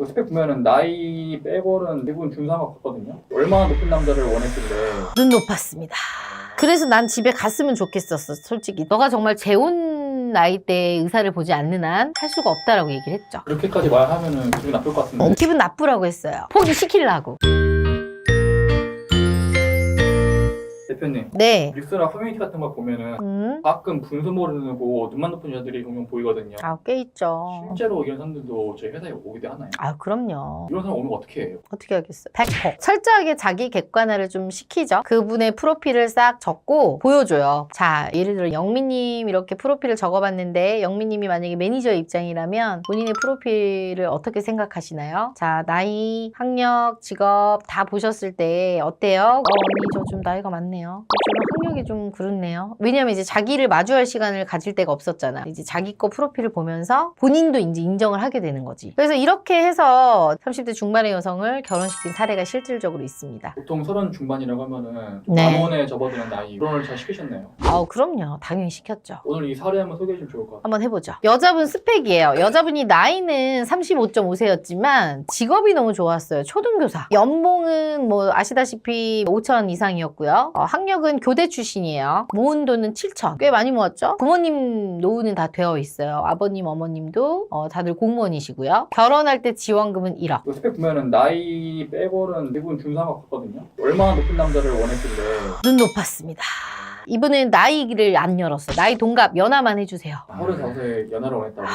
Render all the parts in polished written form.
그 스펙 보면은 나이 빼고는 대부분 중상업 같거든요. 얼마나 높은 남자를 원했길래. 눈 높았습니다. 그래서 난 집에 갔으면 좋겠었어, 솔직히. 너가 정말 재혼 나이대에 의사를 보지 않는 한 할 수가 없다라고 얘기를 했죠. 그렇게까지 말하면은 기분 나쁠 것 같은데. 기분 나쁘라고 했어요. 포기시키려고. 대표님, 네. 뉴스나 커뮤니티 같은 거 보면은 가끔 분수 모르고 눈만 높은 여자들이 종종 보이거든요. 아, 꽤 있죠. 실제로 이런 사람들도 저희 회사에 오기도 하나요? 아, 그럼요. 이런 사람 오면 어떻게 해요? 어떻게 하겠어요? 100%. 철저하게 자기 객관화를 좀 시키죠. 그분의 프로필을 싹 적고 보여줘요. 자, 예를 들어 영민님 이렇게 프로필을 적어봤는데 영민님이 만약에 매니저의 입장이라면 본인의 프로필을 어떻게 생각하시나요? 자, 나이, 학력, 직업 다 보셨을 때 어때요? 언니 저 좀 나이가 많네요. 좀 학력이 좀 그렇네요. 왜냐면 이제 자기를 마주할 시간을 가질 때가 없었잖아. 이제 자기 거 프로필을 보면서 본인도 이제 인정을 하게 되는 거지. 그래서 이렇게 해서 30대 중반의 여성을 결혼시킨 사례가 실질적으로 있습니다. 보통 30 중반이라고 하면은 네. 만원에 접어드는 나이. 결혼을 잘 시키셨네요. 아우, 그럼요. 당연히 시켰죠. 오늘 이 사례 한번 소개해 주면 좋을 것 같아요. 한번 해보죠. 여자분 스펙이에요. 여자분이 나이는 35.5세였지만 직업이 너무 좋았어요. 초등교사. 연봉은 뭐 아시다시피 5천 이상이었고요. 학력은 교대 출신이에요. 모은 돈은 7천. 꽤 많이 모았죠? 부모님 노후는 다 되어 있어요. 아버님, 어머님도 다들 공무원이시고요. 결혼할 때 지원금은 1억. 그 스펙 보면은 나이 빼고는 대부분 중상업 같거든요. 얼마나 높은 남자를 원했길래. 눈 높았습니다. 이분은 나이를 안 열었어. 나이 동갑 연하만 해주세요. 35세 연하를 원했다고요?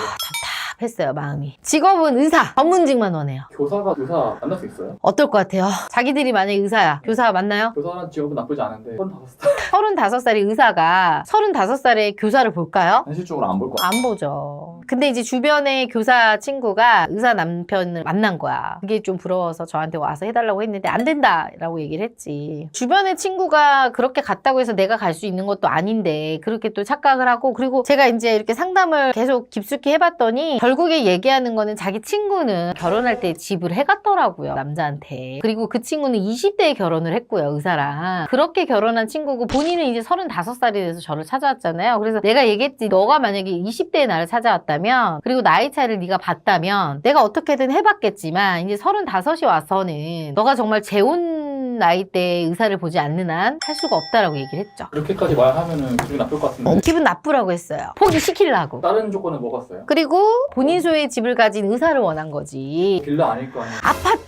답답했어요, 마음이. 직업은 의사, 전문직만 원해요. 교사가 교사 만날 수 있어요? 어떨 것 같아요? 자기들이 만약에 의사야. 교사 맞나요? 교사라는 직업은 나쁘지 않은데 35살 35살의 의사가 35살의 교사를 볼까요? 현실적으로 안 볼 것 같아요. 안 보죠. 근데 이제 주변에 교사 친구가 의사 남편을 만난 거야. 그게 좀 부러워서 저한테 와서 해달라고 했는데 안 된다라고 얘기를 했지. 주변에 친구가 그렇게 갔다고 해서 내가 갈 수 있는 것도 아닌데 그렇게 또 착각을 하고, 그리고 제가 이제 이렇게 상담을 계속 깊숙이 해봤더니 결국에 얘기하는 거는 자기 친구는 결혼할 때 집을 해갔더라고요, 남자한테. 그리고 그 친구는 20대에 결혼을 했고요, 의사랑. 그렇게 결혼한 친구고 본인은 이제 35살이 돼서 저를 찾아왔잖아요. 그래서 내가 얘기했지, 너가 만약에 20대에 나를 찾아왔다면, 그리고 나이 차이를 네가 봤다면 내가 어떻게든 해봤겠지만 이제 35이 와서는 너가 정말 재혼 나이대에 의사를 보지 않는 한 할 수가 없다라고 얘기를 했죠. 그렇게까지 말하면은 기분 나쁠 것 같은데. 기분 나쁘라고 했어요. 포기시키려고. 다른 조건은 뭐가 있어요? 그리고 본인 소유의 집을 가진 의사를 원한 거지. 빌라 아닐 거 아니에요.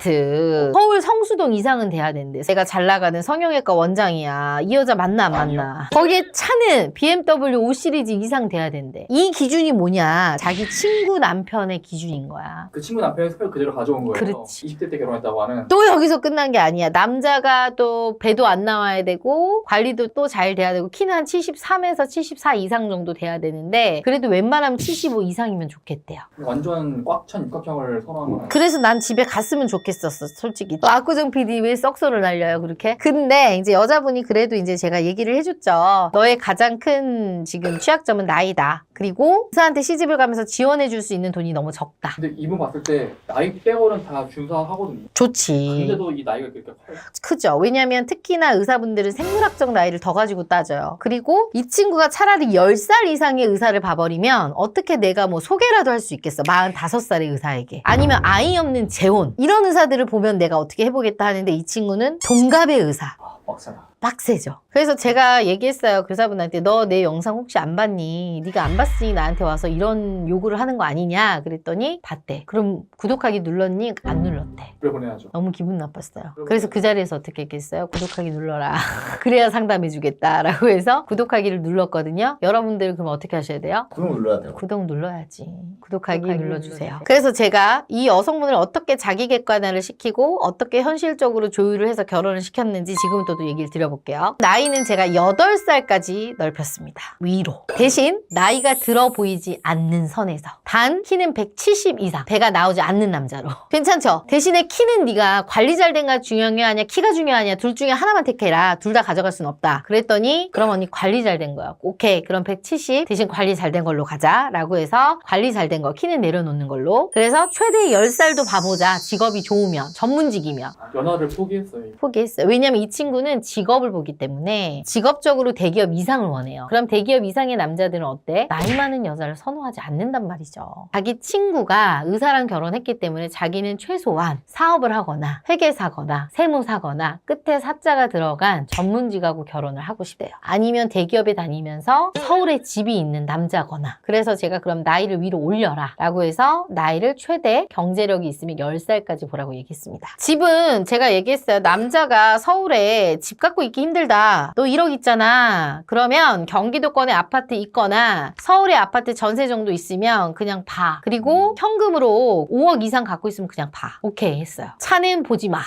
아파트 서울 성수동 이상은 돼야 된대. 내가 잘 나가는 성형외과 원장이야. 이 여자 맞나 안 맞나. 거기에 차는 BMW 5 시리즈 이상 돼야 된대. 이 기준이 뭐냐, 자기 친구 남편의 기준인 거야. 그 친구 남편의 스펙을 그대로 가져온 거예요. 그렇지. 20대 때 결혼했다고 하는. 또 여기서 끝난 게 아니야. 남자가 또 배도 안 나와야 되고 관리도 또 잘 돼야 되고 키는 한 73에서 74 이상 정도 돼야 되는데 그래도 웬만하면 75 이상이면 좋겠대요. 완전 꽉 찬 육각형을 선호하는. 그래서 난 집에 갔으면 좋겠었어, 솔직히. 또 압구정 PD 왜 썩소를 날려요, 그렇게? 근데 이제 여자분이 그래도 이제 제가 얘기를 해줬죠. 너의 가장 큰 지금 취약점은 나이다. 그리고 의사한테 시집을 가면서 지원해줄 수 있는 돈이 너무 적다. 근데 이분 봤을 때 나이 빼고는 다 준수하거든요. 좋지. 근데도 이 나이가 그렇게 커요. 크죠. 왜냐면 특히나 의사분들은 생물학적 나이를 더 가지고 따져요. 그리고 이 친구가 차라리 10살 이상의 의사를 봐버리면 어떻게 내가 뭐 소개라도 할 수 있겠어. 45살의 의사에게. 아니면 아이 없는 재혼. 이런 의사들을 보면 내가 어떻게 해보겠다 하는데 이 친구는 동갑의 의사. 빡세다. 빡세죠. 그래서 제가 얘기했어요, 교사분한테. 너 내 영상 혹시 안 봤니? 네가 안 봤으니 나한테 와서 이런 요구를 하는 거 아니냐? 그랬더니 봤대. 그럼 구독하기 눌렀니? 안 눌렀대. 그래 보내야죠. 너무 기분 나빴어요. 그래서 그 자리에서 어떻게 했겠어요? 구독하기 눌러라. 그래야 상담해주겠다라고 해서 구독하기를 눌렀거든요. 여러분들 그럼 어떻게 하셔야 돼요? 구독 눌러야 돼요. 구독 눌러야지. 구독하기 눌러주세요. 그래서 제가 이 여성분을 어떻게 자기 객관화를 시키고 어떻게 현실적으로 조율을 해서 결혼을 시켰는지 지금부터도 얘기를 드려볼게요. 나이는 제가 8살까지 넓혔습니다. 위로. 대신 나이가 들어 보이지 않는 선에서. 단 키는 170 이상. 배가 나오지 않는 남자로. 괜찮죠? 대신에 키는 네가 관리 잘 된가 중요하냐 키가 중요하냐 둘 중에 하나만 택해라. 둘 다 가져갈 순 없다. 그랬더니 그럼 언니 관리 잘 된 거야. 오케이. 그럼 170 대신 관리 잘 된 걸로 가자. 라고 해서 관리 잘 된 거 키는 내려놓는 걸로. 그래서 최대 10살도 봐보자. 직업이 좋으면 전문직이면. 연하를 포기했어요. 포기했어요. 왜냐면 이 친구는 직업을 직업을 보기 때문에 직업적으로 대기업 이상을 원해요. 그럼 대기업 이상의 남자들은 어때? 나이 많은 여자를 선호하지 않는단 말이죠. 자기 친구가 의사랑 결혼했기 때문에 자기는 최소한 사업을 하거나 회계사거나 세무사거나 끝에 사자가 들어간 전문직하고 결혼을 하고 싶대요. 아니면 대기업에 다니면서 서울에 집이 있는 남자거나. 그래서 제가 그럼 나이를 위로 올려라 라고 해서 나이를 최대 경제력이 있으면 10살까지 보라고 얘기했습니다. 집은 제가 얘기했어요. 남자가 서울에 집 갖고 있기 힘들다. 너 1억 있잖아. 그러면 경기도권에 아파트 있거나 서울에 아파트 전세 정도 있으면 그냥 봐. 그리고 현금으로 5억 이상 갖고 있으면 그냥 봐. 오케이 했어요. 차는 보지 마.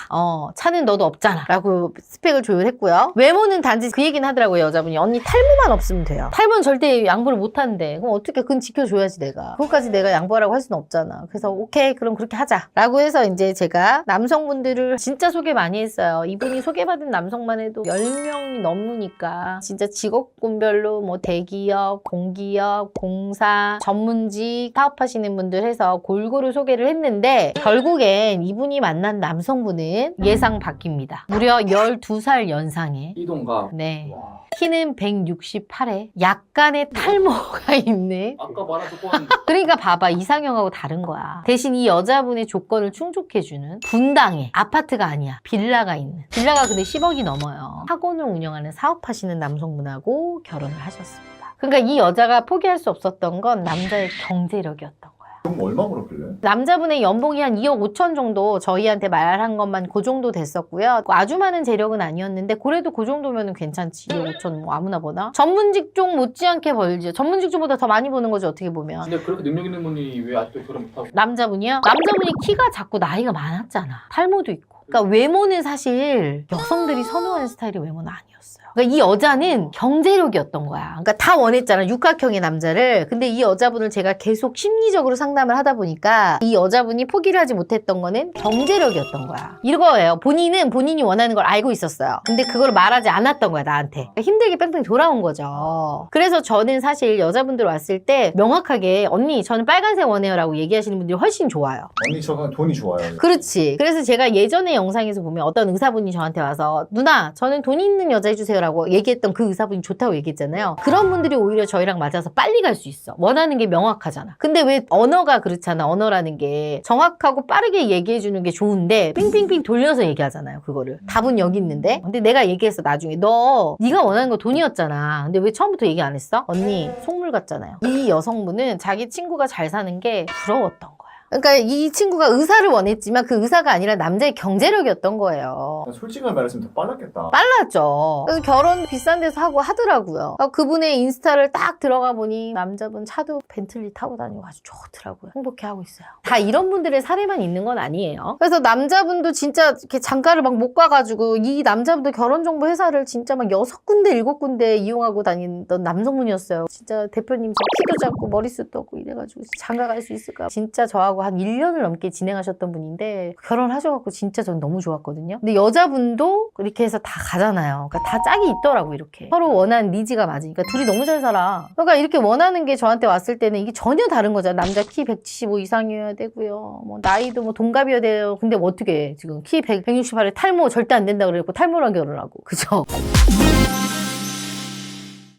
차는 너도 없잖아 라고 스펙을 조율했고요. 외모는 단지 그 얘기는 하더라고요. 여자분이. 언니 탈모만 없으면 돼요. 탈모는 절대 양보를 못 한대. 그럼 어떻게 그건 지켜줘야지 내가. 그것까지 내가 양보하라고 할 수는 없잖아. 그래서 오케이 그럼 그렇게 하자 라고 해서 이제 제가 남성분들을 진짜 소개 많이 했어요. 이분이 소개받은 남성만 해도 10명이 넘으니까 진짜 직업군별로 뭐 대기업, 공기업, 공사, 전문직 사업하시는 분들 해서 골고루 소개를 했는데 결국엔 이분이 만난 남성분은 예상 바뀝니다. 무려 12살 연상에 이동갑. 네. 와. 키는 168에 약간의 탈모가 있는 아까 말한 조건 그러니까 봐봐 이상형하고 다른 거야. 대신 이 여자분의 조건을 충족해주는 분당에 아파트가 아니야 빌라가 있는 빌라가 근데 10억이 넘어요. 학원을 운영하는 사업하시는 남성분하고 결혼을 하셨습니다. 그러니까 이 여자가 포기할 수 없었던 건 남자의 경제력이었던 거야. 그럼 얼마 벌었길래? 남자분의 연봉이 한 2억 5천 정도 저희한테 말한 것만 그 정도 됐었고요. 아주 많은 재력은 아니었는데 그래도 그 정도면 괜찮지. 2억 5천 뭐 아무나 버나? 전문직종 못지않게 벌죠. 전문직종보다 더 많이 버는 거죠 어떻게 보면. 근데 그렇게 능력 있는 분이 왜 아직도 결혼 못하고 남자분이요? 남자분이 키가 작고 나이가 많았잖아. 탈모도 있고. 그러니까 외모는 사실 여성들이 선호하는 스타일의 외모는 아니었어요. 그러니까 이 여자는 경제력이었던 거야. 그러니까 다 원했잖아. 육각형의 남자를. 근데 이 여자분을 제가 계속 심리적으로 상담을 하다 보니까 이 여자분이 포기를 하지 못했던 거는 경제력이었던 거야. 이거예요. 본인은 본인이 원하는 걸 알고 있었어요. 근데 그걸 말하지 않았던 거야 나한테. 그러니까 힘들게 뺑뺑 돌아온 거죠. 그래서 저는 사실 여자분들 왔을 때 명확하게 언니 저는 빨간색 원해요 라고 얘기하시는 분들이 훨씬 좋아요. 언니 저는 돈이 좋아요. 그렇지. 그래서 제가 예전에 영상에서 보면 어떤 의사분이 저한테 와서 누나 저는 돈 있는 여자 해주세요 라고 얘기했던 그 의사분이 좋다고 얘기했잖아요. 그런 분들이 오히려 저희랑 맞아서 빨리 갈 수 있어. 원하는 게 명확하잖아. 근데 왜 언어가 그렇잖아. 언어라는 게 정확하고 빠르게 얘기해주는 게 좋은데 빙빙빙 돌려서 얘기하잖아요. 그거를. 답은 여기 있는데 근데 내가 얘기했어 나중에 네가 원하는 거 돈이었잖아. 근데 왜 처음부터 얘기 안 했어? 언니 속물 같잖아요. 이 여성분은 자기 친구가 잘 사는 게 부러웠던 거야. 그러니까 이 친구가 의사를 원했지만 그 의사가 아니라 남자의 경제력이었던 거예요. 솔직하게 말했으면 더 빨랐겠다. 빨랐죠. 그래서 결혼 비싼 데서 하고 하더라고요. 그분의 인스타를 딱 들어가 보니 남자분 차도 벤틀리 타고 다니고 아주 좋더라고요. 행복해하고 있어요. 다 이런 분들의 사례만 있는 건 아니에요. 그래서 남자분도 진짜 이렇게 장가를 막 못 가가지고 이 남자분도 결혼정보 회사를 진짜 막 6군데 7군데 이용하고 다니던 남성분이었어요. 진짜 대표님 저 키도 작고 머리숱도 없고 이래가지고 장가 갈 수 있을까? 진짜 저하고 한 1년을 넘게 진행하셨던 분인데 결혼하셔갖고 진짜 전 너무 좋았거든요. 근데 여자분도 이렇게 해서 다 가잖아요. 그러니까 다 짝이 있더라고 이렇게. 서로 원하는 니즈가 맞으니까 둘이 너무 잘 살아. 그러니까 이렇게 원하는 게 저한테 왔을 때는 이게 전혀 다른 거잖아. 남자 키 175 이상이어야 되고요. 뭐 나이도 뭐 동갑이어야 돼요. 근데 뭐 어떻게 해. 지금 키 168에 탈모 절대 안 된다 그래갖고 탈모랑 결혼하고. 그죠?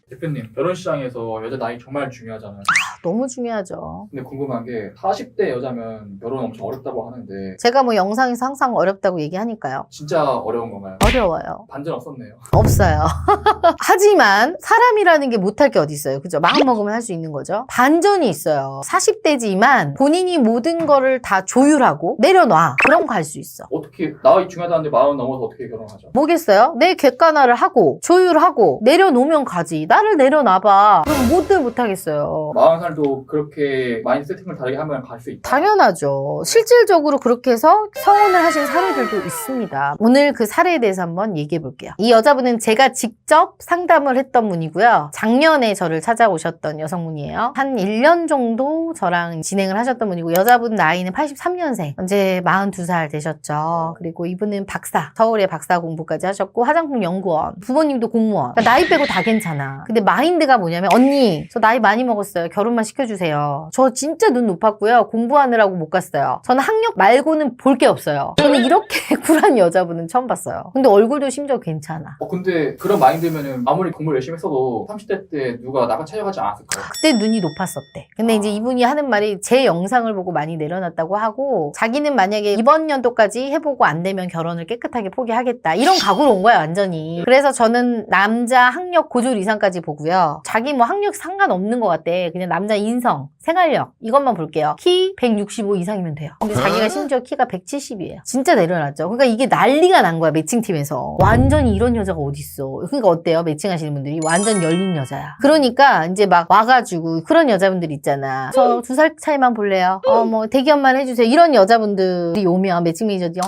대표님 결혼 시장에서 여자 나이 정말 중요하잖아요. 너무 중요하죠. 근데 궁금한 게 40대 여자면 결혼 엄청 어렵다고 하는데 제가 뭐 영상에서 항상 어렵다고 얘기하니까요. 진짜 어려운 건가요? 어려워요. 반전 없었네요. 없어요. 하지만 사람이라는 게 못할 게 어디 있어요. 그죠? 마음 먹으면 할 수 있는 거죠. 반전이 있어요. 40대지만 본인이 모든 거를 다 조율하고 내려놔. 그럼 갈 수 있어. 어떻게 나이 중요하다는데 40 넘어서 어떻게 결혼하죠? 뭐겠어요? 내 객관화를 하고 조율하고 내려놓으면 가지. 나를 내려놔봐. 그럼 뭐든 못하겠어요. 40살도 그렇게 마인드 세팅을 다르게 하면 갈 수 있다. 당연하죠. 실질적으로 그렇게 해서 성혼을 하신 사례들도 있습니다. 오늘 그 사례에 대해서 한번 얘기해 볼게요. 이 여자분은 제가 직접 상담을 했던 분이고요. 작년에 저를 찾아오셨던 여성분이에요. 한 1년 정도 저랑 진행을 하셨던 분이고 여자분 나이는 83년생. 이제 42살 되셨죠. 그리고 이분은 박사, 서울에 박사 공부까지 하셨고 화장품 연구원, 부모님도 공무원. 그러니까 나이 빼고 다 괜찮아. 근데 마인드가 뭐냐면 언니 저 나이 많이 먹었어요. 결혼 번만 시켜주세요. 저 진짜 눈 높았고요. 공부하느라고 못 갔어요. 저는 학력 말고는 볼 게 없어요. 저는 이렇게 쿨한 여자분은 처음 봤어요. 근데 얼굴도 심지어 괜찮아. 근데 그런 마인드면은 아무리 공부를 열심히 했어도 30대 때 누가 나가 찾아가지 않았을까요? 그때 눈이 높았었대. 근데 이제 이분이 하는 말이 제 영상을 보고 많이 내려놨다고 하고 자기는 만약에 이번 연도까지 해보고 안 되면 결혼을 깨끗하게 포기하겠다. 이런 각오로 온 거야 완전히. 그래서 저는 남자 학력 고졸 이상까지 보고요. 자기 뭐 학력 상관없는 것 같대. 그냥 남자 인성, 생활력 이것만 볼게요. 키 165 이상이면 돼요. 근데 자기가 심지어 키가 170이에요. 진짜 내려놨죠. 그러니까 이게 난리가 난 거야 매칭팀에서. 완전히 이런 여자가 어딨어. 그러니까 어때요? 매칭하시는 분들이 완전 열린 여자야. 그러니까 이제 막 와가지고 그런 여자분들 있잖아. 저 2살 차이만 볼래요? 뭐 대기업만 해주세요. 이런 여자분들이 오면 매칭 매니저들이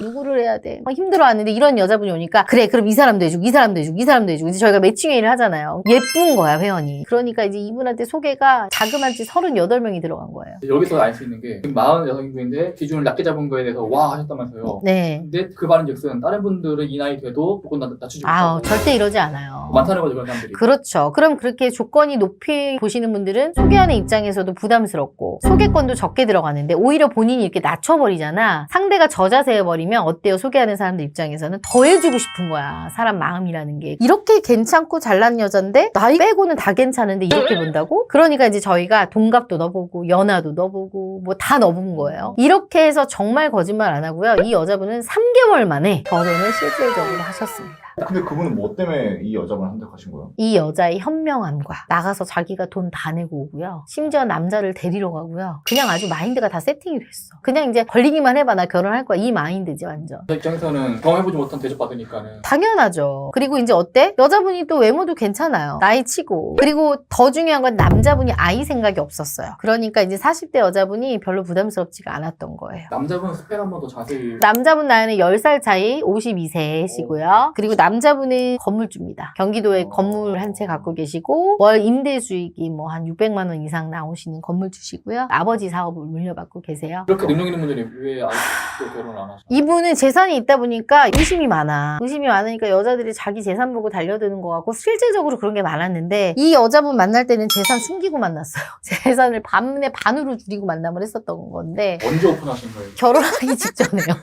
요구를 해야 돼. 힘들어하는데 이런 여자분이 오니까 그래 그럼 이 사람도 해주고 이 사람도 해주고 이 사람도 해주고 이제 저희가 매칭 회의를 하잖아요. 예쁜 거야 회원이. 그러니까 이제 이분한테 소개가 자그마치 38명이 들어간 거예요. 여기서 알 수 있는 게 46인데 기준을 낮게 잡은 거에 대해서 와 하셨다면서요. 네. 근데 그 말인즉슨 다른 분들은 이 나이 돼도 조금 낮추지 못하고 절대 이러지 않아요. 많다는 거죠 그런 사람들이. 그렇죠. 그럼 그렇게 조건이 높이 보시는 분들은 소개하는 입장에서도 부담스럽고 소개권도 적게 들어가는데 오히려 본인이 이렇게 낮춰버리잖아. 상대가 저자세 버리면 어때요? 소개하는 사람들 입장에서는 더 해주고 싶은 거야. 사람 마음이라는 게. 이렇게 괜찮고 잘난 여잔데 나이 빼고는 다 괜찮은데 이렇게 본다고? 그러니까 이제 저희가 동갑도 넣어보고 연하도 넣어보고 뭐 다 넣어본 거예요. 이렇게 해서 정말 거짓말 안 하고요. 이 여자분은 3개월 만에 결혼을 실질적으로 하셨습니다. 근데 그분은 뭐 때문에 이 여자분을 선택하신 거예요? 이 여자의 현명함과 나가서 자기가 돈 다 내고 오고요. 심지어 남자를 데리러 가고요. 그냥 아주 마인드가 다 세팅이 됐어. 그냥 이제 걸리기만 해봐 나 결혼할 거야 이 마인드지 완전. 저 입장에서는 경험해보지 못한 대접받으니까는 당연하죠. 그리고 이제 어때? 여자분이 또 외모도 괜찮아요. 나이 치고. 그리고 더 중요한 건 남자분이 아이 생각이 없었어요. 그러니까 이제 40대 여자분이 별로 부담스럽지가 않았던 거예요. 남자분 스펙 한 번 더 자세히. 남자분 나이는 10살 차이 52세시고요. 그리고 남자분은 건물주입니다. 경기도에 건물 한 채 갖고 계시고 월 임대 수익이 뭐 한 600만 원 이상 나오시는 건물주시고요. 아버지 사업을 물려받고 계세요. 그렇게 능력 있는 분들이 왜 아직도 결혼을 안 하시나요? 이분은 재산이 있다 보니까 의심이 많아. 의심이 많으니까 여자들이 자기 재산 보고 달려드는 것 같고 실질적으로 그런 게 많았는데 이 여자분 만날 때는 재산 숨기고 만났어요. 재산을 반으로 줄이고 만남을 했었던 건데 언제 오픈하신 거예요? 결혼하기 직전에요.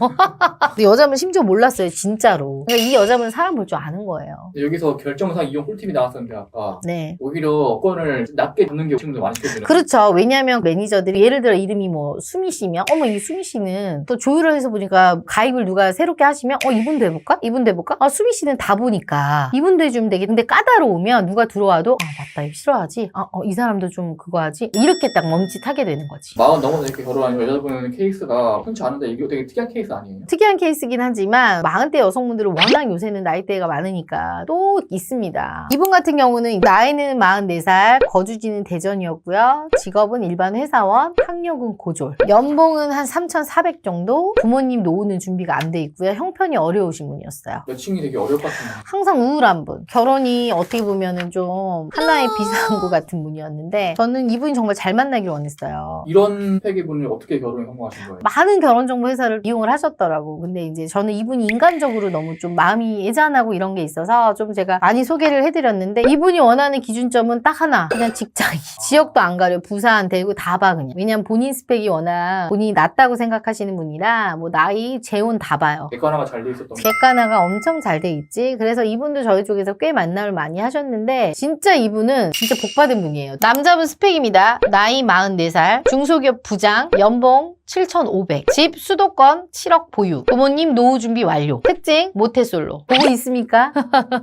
근데 여자분 심지어 몰랐어요. 진짜로. 그러니까 이 여자분은 사람 볼 줄 아는 거예요. 여기서 결정상 이용 꿀팁이 나왔었는데 아까 네. 오히려 건을 낮게 잡는 게 친구들 많이 시켜주는. 그렇죠. 왜냐하면 매니저들이 예를 들어 이름이 뭐 수미 씨면 어머 이 수미 씨는 또 조율을 해서 보니까 가입을 누가 새롭게 하시면 이분도 해볼까? 이분도 해볼까? 수미 씨는 다 보니까 이분도 해주면 되겠는데 근데 까다로우면 누가 들어와도 맞다 이거 싫어하지? 이 사람도 좀 그거 하지? 이렇게 딱 멈칫하게 되는 거지. 40 넘어서 이렇게 결혼하는 여자분 케이스가 흔치 않은데 이게 되게 특이한 케이스 아니에요? 특이한 케이스긴 하지만 40대 여성분들은 워낙 요새는 나이대가 많으니까 또 있습니다. 이분 같은 경우는 나이는 44살, 거주지는 대전이었고요. 직업은 일반 회사원, 학력은 고졸, 연봉은 한 3,400 정도, 부모님 노후는 준비가 안 돼 있고요. 형편이 어려우신 분이었어요. 매칭이 되게 어려울 것 같은데. 항상 우울한 분. 결혼이 어떻게 보면은 좀 하나의 비상구 같은 분이었는데 저는 이분이 정말 잘 만나길 원했어요. 이런 패기분을 어떻게 결혼에 성공하신 거예요? 많은 결혼정보 회사를 이용을 하셨더라고. 근데 이제 저는 이분이 인간적으로 너무 좀 마음이 애잔하고 이런 게 있어서 좀 제가 많이 소개를 해드렸는데 이분이 원하는 기준점은 딱 하나. 그냥 직장인. 지역도 안 가려. 부산, 대구 다 봐 그냥. 왜냐면 본인 스펙이 워낙 본인이 낮다고 생각하시는 분이라 뭐 나이, 재혼 다 봐요. 객관화가 잘 돼 있었던 거. 객관화가 엄청 잘 돼 있지. 그래서 이분도 저희 쪽에서 꽤 만남을 많이 하셨는데 진짜 이분은 진짜 복받은 분이에요. 남자분 스펙입니다. 나이 44살, 중소기업 부장, 연봉 7,500. 집 수도권 7억 보유. 부모님 노후 준비 완료. 특징 모태솔로. 보고 있습니까?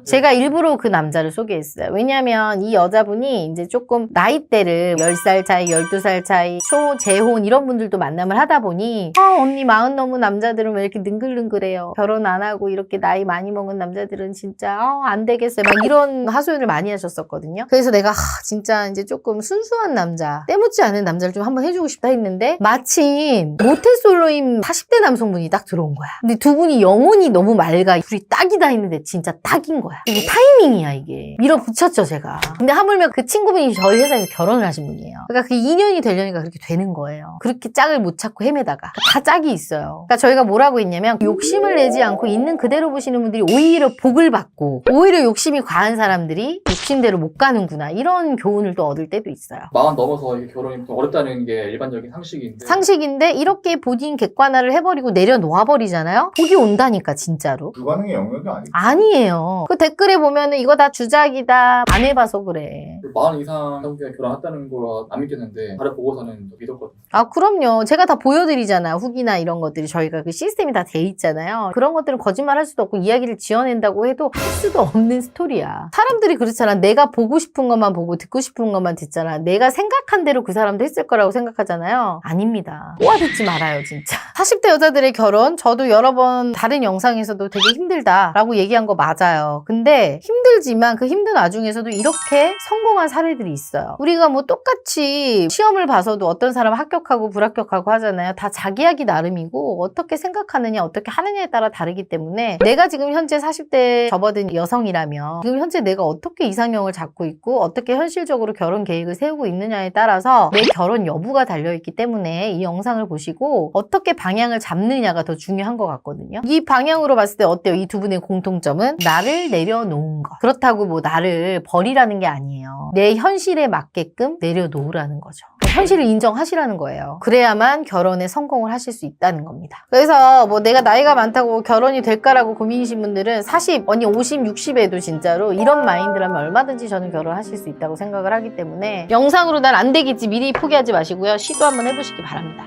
제가 일부러 그 남자를 소개했어요. 왜냐면 이 여자분이 이제 조금 나이대를 10살 차이, 12살 차이, 초재혼 이런 분들도 만남을 하다 보니 언니 40 넘은 남자들은 왜 이렇게 능글능글해요. 결혼 안 하고 이렇게 나이 많이 먹은 남자들은 진짜 안 되겠어요. 막 이런 하소연을 많이 하셨었거든요. 그래서 내가 진짜 이제 조금 순수한 남자, 때묻지 않은 남자를 좀 한번 해주고 싶다 했는데 마침 솔로임, 모태솔로임 40대 남성분이 딱 들어온 거야. 근데 두 분이 영혼이 너무 맑아. 둘이 딱이다 했는데 진짜 딱인 거야. 이게 타이밍이야, 이게. 밀어붙였죠, 제가. 근데 하물며 그 친구분이 저희 회사에서 결혼을 하신 분이에요. 그러니까 그 인연이 되려니까 그렇게 되는 거예요. 그렇게 짝을 못 찾고 헤매다가. 다 짝이 있어요. 그러니까 저희가 뭐라고 했냐면 욕심을 내지 않고 있는 그대로 보시는 분들이 오히려 복을 받고 오히려 욕심이 과한 사람들이 욕심대로 못 가는구나. 이런 교훈을 또 얻을 때도 있어요. 40 넘어서 이게 결혼이 좀 어렵다는 게 일반적인 상식인데 상식인데 이렇게 본인 객관화를 해버리고 내려놓아 버리잖아요. 복이 온다니까 진짜로. 불가능의 영역이 아니고. 아니에요. 그 댓글에 보면은 이거 다 주작이다. 안 해봐서 그래. 40 이상 성비가 결혼했다는 거 안 믿겠는데 다른 보고서는 믿었거든요. 아, 그럼요. 제가 다 보여드리잖아. 후기나 이런 것들이 저희가 그 시스템이 다 돼 있잖아요. 그런 것들은 거짓말 할 수도 없고 이야기를 지어낸다고 해도 할 수도 없는 스토리야. 사람들이 그렇잖아. 내가 보고 싶은 것만 보고 듣고 싶은 것만 듣잖아. 내가 생각한 대로 그 사람도 했을 거라고 생각하잖아요. 아닙니다. 꼬아듣지 말아요, 진짜. 40대 여자들의 결혼, 저도 여러 번 다른 영상에서도 되게 힘들다라고 얘기한 거 맞아요. 근데 힘들지만 그 힘든 와중에서도 이렇게 성공한 사례들이 있어요. 우리가 뭐 똑같이 시험을 봐서도 어떤 사람은 합격하고 불합격하고 하잖아요. 다 자기 하기 나름이고 어떻게 생각하느냐, 어떻게 하느냐에 따라 다르기 때문에 내가 지금 현재 40대에 접어든 여성이라면 지금 현재 내가 어떻게 이상형을 잡고 있고 어떻게 현실적으로 결혼 계획을 세우고 있느냐에 따라서 내 결혼 여부가 달려있기 때문에 이 영상을 보시고 어떻게 방향을 잡느냐가 더 중요한 것 같거든요. 이 방향으로 봤을 때 어때요? 이 두 분의 공통점은 나를 내려놓은 것. 그렇다고 뭐 나를 버리라는 게 아니에요. 내 현실에 맞게끔 내려놓으라는 거죠. 현실을 인정하시라는 거예요. 그래야만 결혼에 성공을 하실 수 있다는 겁니다. 그래서 뭐 내가 나이가 많다고 결혼이 될까라고 고민이신 분들은 40, 아니 50, 60에도 진짜로 이런 마인드라면 얼마든지 저는 결혼하실 수 있다고 생각을 하기 때문에 영상으로 난 안 되겠지 미리 포기하지 마시고요. 시도 한번 해보시기 바랍니다.